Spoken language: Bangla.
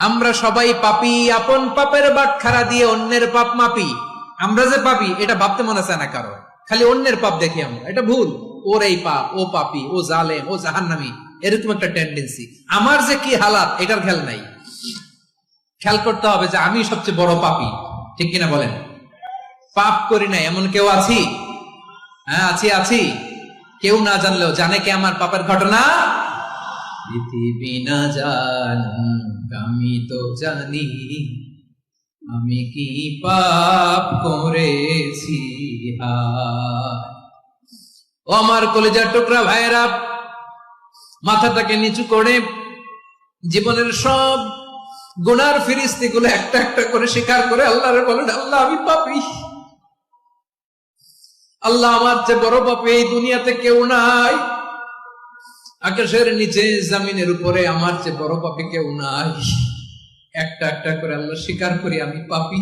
আমরা সবাই পাপী, আপন পাপের বাটখারা দিয়ে অন্যের পাপ মাপি। আমরা যে পাপী এটা ভাবতে মনে চায় না কারো, খালি অন্যের পাপ দেখি আমরা, এটা ভুল। ওর এই পাপ, ও পাপী, ও জালেম, ও জাহান্নামী, এরকম একটা টেন্ডেন্সি। আমার যে কি হালাত এটার খেয়াল নাই। খেয়াল করতে হবে যে আমি সবচেয়ে বড় পাপী, ঠিক কিনা বলেন? পাপ করি না এমন কেউ আছি? হ্যাঁ আছি। কেউ না জানলেও জানে কে আমার পাপের ঘটনা? পৃথিবী না জানুক আমি তো জানি আমি কি পাপ করেছি। ও আমার কলিজার টুকরা ভাইয়েরা, মাথাটাকে নিচু করে জীবনের সব গুনার ফিরিস্তি গুলো একটা একটা করে স্বীকার করে আল্লাহরে বলেন, আল্লাহ আমি পাপী। আল্লাহ আমার চেয়ে বড় পাপী এই দুনিয়াতে কেউ নাই। আকাশের নিচে জমিনের উপরে আমার চেয়ে বড় পাপী কেউ নাই। একটা একটা করে আল্লাহ স্বীকার করি আমি পাপী।